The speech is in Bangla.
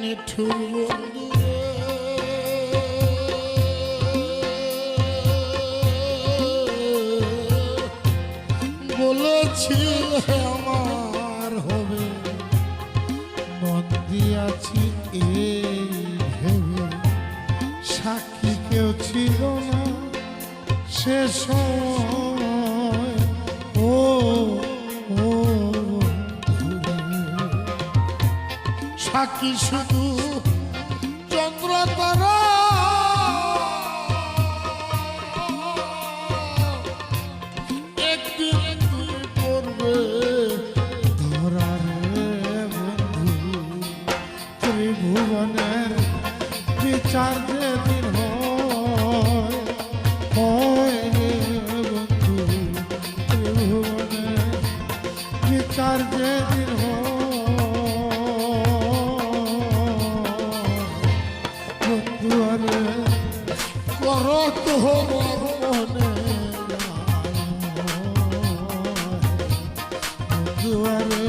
নিঠুর বন্ধু বলেছিলে আমার হবে, মন দিয়াছি এই ভেবে, সাক্ষী কেউ ছিল না সে সময়। ও ও সাক্ষী শুধু চন্দ্র তারা, একদিন তুমি পড়বে ধরার বন্ধু। ত্রিভুবনের বিচার যেদিন হয় রে বন্ধু, ত্রিভুবনের বিচার যেদিন করো তোমার মনে দুয়ারে